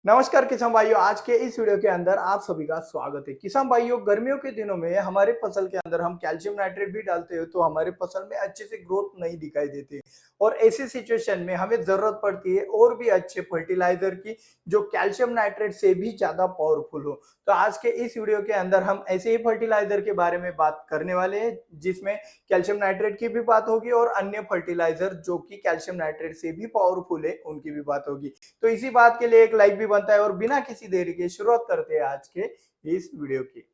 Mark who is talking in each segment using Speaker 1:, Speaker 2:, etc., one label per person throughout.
Speaker 1: नमस्कार किसान भाइयों, आज के इस वीडियो के अंदर आप सभी का स्वागत है। किसान भाइयों, गर्मियों के दिनों में हमारे फसल के अंदर हम कैल्शियम नाइट्रेट भी डालते हैं तो हमारे फसल में अच्छे से ग्रोथ नहीं दिखाई देती और ऐसी सिचुएशन में हमें जरूरत पड़ती है और भी अच्छे फर्टिलाइजर की जो कैल्शियम नाइट्रेट से भी ज्यादा पावरफुल हो। तो आज के इस वीडियो के अंदर हम ऐसे ही फर्टिलाइजर के बारे में बात करने वाले हैं जिसमें कैल्शियम नाइट्रेट की भी बात होगी और अन्य फर्टिलाइजर जो कि कैल्शियम नाइट्रेट से भी पावरफुल है उनकी भी बात होगी। तो इसी बात के लिए एक लाइक भी बनता है और बिना किसी देरी के शुरुआत करते हैं आज के इस वीडियो की।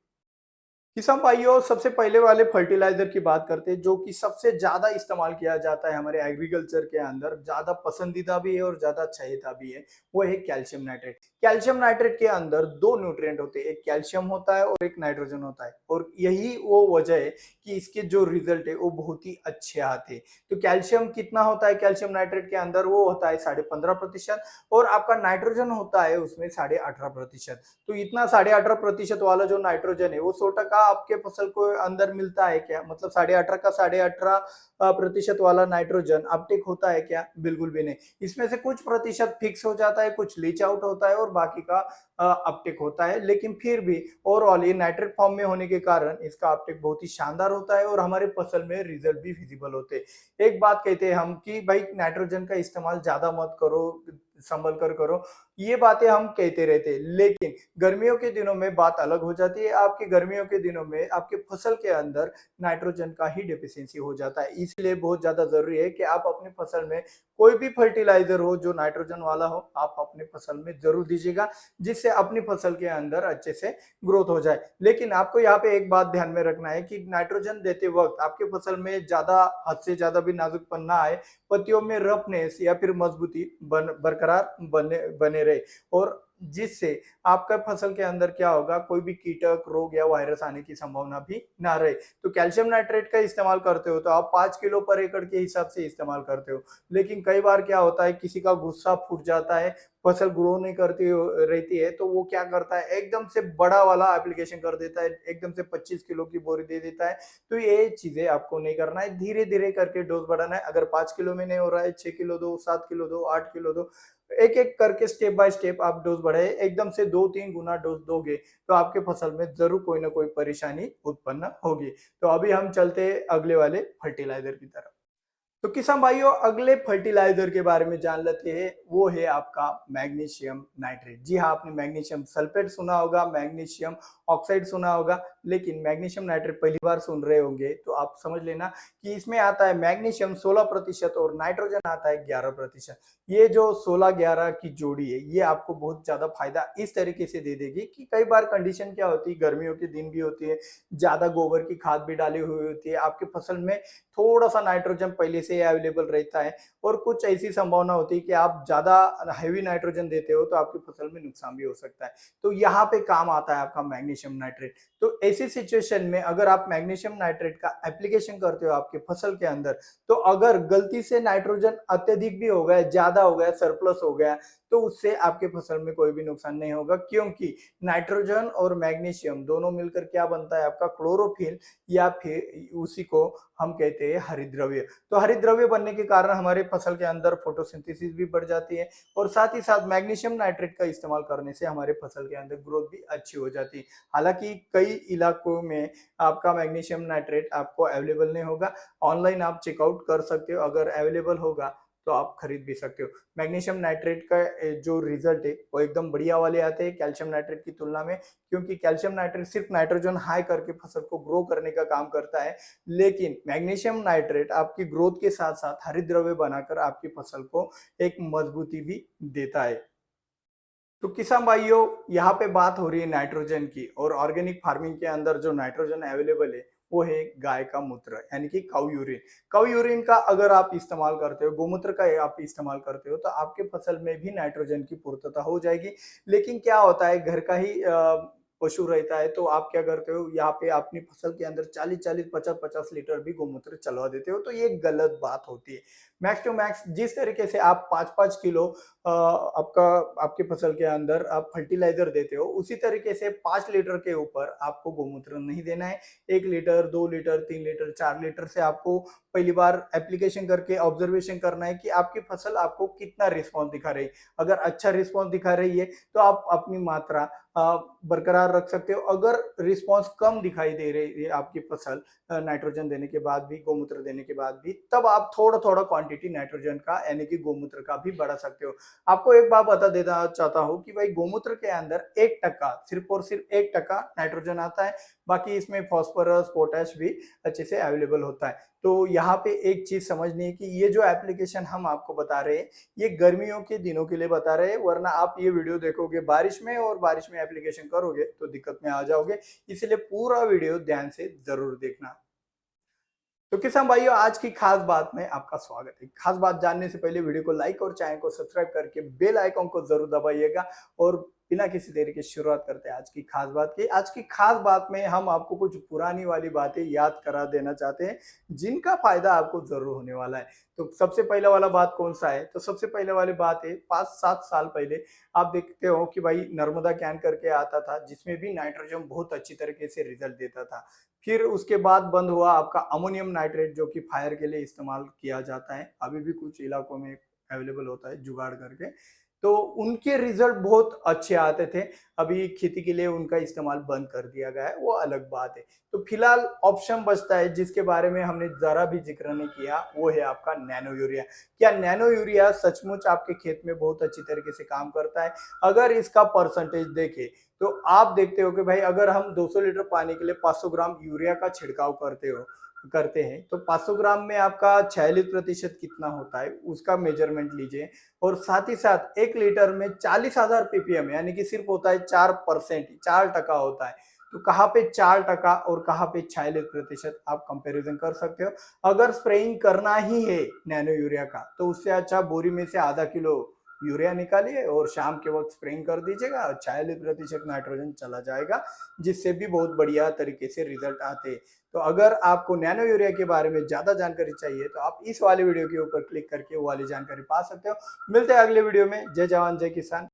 Speaker 1: किसान भाइयों, सबसे पहले वाले फर्टिलाइजर की बात करते हैं जो कि सबसे ज्यादा इस्तेमाल किया जाता है हमारे एग्रीकल्चर के अंदर, ज्यादा पसंदीदा भी है और ज्यादा चाहिए भी है। वो है कैल्शियम नाइट्रेट। कैल्शियम नाइट्रेट के अंदर दो न्यूट्रिएंट होते हैं, एक कैल्शियम होता है और एक नाइट्रोजन होता है और यही वो वजह है कि इसके जो रिजल्ट है वो बहुत ही अच्छे आते हैं। तो कैल्शियम कितना होता है कैल्शियम नाइट्रेट के अंदर, वो होता है 15.5% और आपका नाइट्रोजन होता है उसमें 18.5%। तो इतना 18.5% वाला जो नाइट्रोजन है वो 100% आपके फसल को अंदर मिलता है क्या? मतलब 18.5 का 18.5% वाला नाइट्रोजन अपटेक होता है क्या? बिल्कुल भी नहीं। इसमें से कुछ प्रतिशत फिक्स हो जाता है, कुछ लीच आउट होता है और बाकी का अपटेक होता है। लेकिन फिर भी ओवरऑल ये नाइट्रेट फॉर्म में होने के कारण इसका अपटेक बहुत ही शानदार होता है और हमारे फसल में रिजल्ट भी विजिबल होते हैं। एक बात कहते हैं हम कि भाई नाइट्रोजन का इस्तेमाल ज्यादा मत करो, संभल कर करो, ये बातें हम कहते रहते हैं। लेकिन गर्मियों के दिनों में बात अलग हो जाती है। आपके गर्मियों के दिनों में आपके फसल के अंदर नाइट्रोजन का ही डेफिशिएंसी हो जाता है, इसलिए बहुत ज्यादा जरूरी है कि आप अपनी फसल में कोई भी फर्टिलाइजर हो जो नाइट्रोजन वाला हो आप अपने फसल में जरूर दीजिएगा, जिससे अपनी फसल के अंदर अच्छे से ग्रोथ हो जाए। लेकिन आपको यहाँ पे एक बात ध्यान में रखना है कि नाइट्रोजन देते वक्त आपके फसल में ज्यादा, हद से ज्यादा भी नाजुकपन ना आए, पत्तियों में रफनेस या फिर मजबूती बरकरार बने बने रहे और जिससे आपका फसल के अंदर क्या होगा, कोई भी कीटक, रोग या वायरस आने की संभावना भी ना रहे। तो कैल्शियम नाइट्रेट का इस्तेमाल करते हो तो आप 5 किलो पर एकड़ के हिसाब से इस्तेमाल करते हो। लेकिन कई बार क्या होता है, किसी का गुस्सा फूट जाता है, फसल ग्रो नहीं करती रहती है तो वो क्या करता है, एकदम से बड़ा वाला एप्लीकेशन कर देता है, एकदम से 25 किलो की बोरी दे देता है। तो ये चीजें आपको नहीं करना है, धीरे धीरे करके डोज बढ़ाना है। अगर 5 किलो में नहीं हो रहा है, 6 किलो दो, 7 किलो दो, 8 किलो दो, एक एक करके स्टेप बाय स्टेप आप डोज बढ़ाए। एकदम से 2-3 गुना डोज दोगे तो आपके फसल में जरूर कोई ना कोई परेशानी उत्पन्न होगी। तो अभी हम चलते हैं अगले वाले फर्टिलाइजर की तरफ। तो किसान भाइयों, अगले फर्टिलाइजर के बारे में जान लेते हैं, वो है आपका मैग्नीशियम नाइट्रेट। जी हाँ, आपने मैग्नीशियम सल्फेट सुना होगा, मैग्नीशियम ऑक्साइड सुना होगा, लेकिन मैग्नीशियम नाइट्रेट पहली बार सुन रहे होंगे तो आप समझ लेना कि इसमें आता है मैग्नीशियम 16% और नाइट्रोजन आता है 11%। ये जो 16-11 की जोड़ी है ये आपको बहुत ज्यादा फायदा इस तरीके से दे देगी कि कई बार कंडीशन क्या होती है, गर्मियों के दिन भी होती है, ज्यादा गोबर की खाद भी डाली हुई होती है, आपके फसल में थोड़ा सा नाइट्रोजन पहले से ही अवेलेबल रहता है और कुछ ऐसी संभावना होती है कि आप ज्यादा हैवी नाइट्रोजन देते हो तो आपकी फसल में नुकसान भी हो सकता है। तो यहाँ पे काम आता है आपका मैग्नीशियम नाइट्रेट। तो ऐसी सिचुएशन में अगर आप मैग्नीशियम नाइट्रेट का एप्लीकेशन करते हो आपके फसल के अंदर, तो अगर गलती से नाइट्रोजन अत्यधिक भी हो गया, ज्यादा हो गया, सरप्लस हो गया, तो उससे आपके फसल में कोई भी नुकसान नहीं होगा, क्योंकि नाइट्रोजन और मैग्नीशियम दोनों मिलकर क्या बनता है आपका क्लोरोफिल, या फिर उसी को हम कहते हैं हरितद्रव्य। तो हरितद्रव्य बनने के कारण हमारे फसल के अंदर फोटोसिंथेसिस भी बढ़ जाती है और साथ ही साथ मैग्नीशियम नाइट्रेट का इस्तेमाल करने से हमारे फसल के अंदर ग्रोथ भी अच्छी हो जाती है। हालांकि कई इलाकों में आपका मैग्नीशियम नाइट्रेट आपको अवेलेबल नहीं होगा, ऑनलाइन आप चेकआउट कर सकते हो, अगर अवेलेबल होगा तो आप खरीद भी सकते हो। मैग्नीशियम नाइट्रेट का जो रिजल्ट है वो एकदम बढ़िया वाले आते हैं कैल्शियम नाइट्रेट की तुलना में, क्योंकि कैल्शियम नाइट्रेट सिर्फ नाइट्रोजन हाई करके फसल को ग्रो करने का काम करता है, लेकिन मैग्नीशियम नाइट्रेट आपकी ग्रोथ के साथ साथ हरितद्रव्य बनाकर आपकी फसल को एक मजबूती भी देता है। तो किसान भाइयों, यहाँ पे बात हो रही है नाइट्रोजन की और ऑर्गेनिक फार्मिंग के अंदर जो नाइट्रोजन अवेलेबल है वो है गाय का मूत्र, यानी कि काउ यूरिन। काउ यूरिन का अगर आप इस्तेमाल करते हो, गोमूत्र का आप इस्तेमाल करते हो, तो आपके फसल में भी नाइट्रोजन की पूर्तता हो जाएगी। लेकिन क्या होता है, घर का ही पशु रहता है तो आप क्या करते हो, यहाँ पे अपनी फसल के अंदर 40-40, 50-50 लीटर भी गोमूत्र चलवा देते हो, तो ये गलत बात होती है। मैक्स टू मैक्स जिस तरीके से आप 5-5 किलो आपका आपकी फसल के अंदर आप फर्टिलाइजर देते हो, उसी तरीके से 5 लीटर के ऊपर आपको गोमूत्र नहीं देना है। 1 लीटर, 2 लीटर, 3 लीटर, 4 लीटर से आपको पहली बार एप्लीकेशन करके ऑब्जर्वेशन करना है कि आपकी फसल आपको कितना रिस्पॉन्स दिखा रही है। अगर अच्छा रिस्पॉन्स दिखा रही है, तो आप अपनी मात्रा बरकरार रख सकते हो। अगर रिस्पॉन्स कम दिखाई दे रही है आपकी फसल नाइट्रोजन देने के बाद भी, गोमूत्र देने के बाद भी, तब आप थोड़ा-थोड़ा क्वांटिटी नाइट्रोजन का यानी कि गोमूत्र का भी बढ़ा सकते हो। आपको एक बात बता देना चाहता हूँ कि भाई गोमूत्र के अंदर 1% सिर्फ और सिर्फ 1% नाइट्रोजन आता है, बाकी इसमें फास्फोरस, पोटाश भी अच्छे से अवेलेबल होता है। तो यहाँ पे एक चीज समझनी है कि ये जो एप्लीकेशन हम आपको बता रहे हैं, ये गर्मियों के दिनों के लिए बता रहे हैं, वरना आप ये वीडियो देखोगे बारिश में और बारिश में एप्लीकेशन करोगे तो दिक्कत में आ जाओगे। इसलिए पूरा वीडियो ध्यान से जरूर देखना। तो किसान भाइयों, आज की खास बात में आपका स्वागत है। खास बात जानने से पहले वीडियो को लाइक और चैनल को सब्सक्राइब करके बेल आइकन को जरूर दबाइएगा। और बिना किसी देरी के शुरुआत करते हैं आज की खास बात की। आज की खास बात में हम आपको कुछ पुरानी वाली बातें याद करा देना चाहते हैं, जिनका फायदा आपको जरूर होने वाला है। तो सबसे पहला वाला बात कौन सा है? तो सबसे पहले वाली बात है, 5-7 साल पहले आप देखते हो कि भाई नर्मदा कैन करके आता था, जिसमें भी नाइट्रोजन बहुत अच्छी तरीके से रिजल्ट देता था। फिर उसके बाद बंद हुआ आपका अमोनियम नाइट्रेट, जो कि फायर के लिए इस्तेमाल किया जाता है, अभी भी कुछ इलाकों में अवेलेबल होता है जुगाड़ करके। तो उनके रिजल्ट बहुत अच्छे आते थे। अभी खेती के लिए उनका इस्तेमाल बंद कर दिया गया है, वो अलग बात है। तो फिलहाल ऑप्शन बचता है जिसके बारे में हमने जरा भी जिक्र नहीं किया, वो है आपका नैनो यूरिया। क्या नैनो यूरिया सचमुच आपके खेत में बहुत अच्छी तरीके से काम करता है? अगर इसका परसेंटेज देखें तो आप देखते हो कि भाई अगर हम 200 लीटर पानी के लिए 500 ग्राम यूरिया का छिड़काव करते हैं, तो 500 ग्राम में आपका 46% कितना होता है उसका मेजरमेंट लीजिए। और साथ ही साथ 1 लीटर में 40,000 पीपीएम यानी कि सिर्फ होता है 4%, 4% होता है। तो कहाँ पे 4% और कहाँ पे 46% आप कंपैरिजन कर सकते हो। अगर स्प्रेइंग करना ही है नैनो यूरिया का, तो उससे अच्छा बोरी में से आधा किलो यूरिया निकालिए और शाम के वक्त स्प्रेइंग कर दीजिएगा, 46% नाइट्रोजन चला जाएगा, जिससे भी बहुत बढ़िया तरीके से रिजल्ट आते हैं। तो अगर आपको नैनो यूरिया के बारे में ज्यादा जानकारी चाहिए, तो आप इस वाले वीडियो के ऊपर क्लिक करके वो वाली जानकारी पा सकते हो। मिलते हैं अगले वीडियो में। जय जवान जय किसान।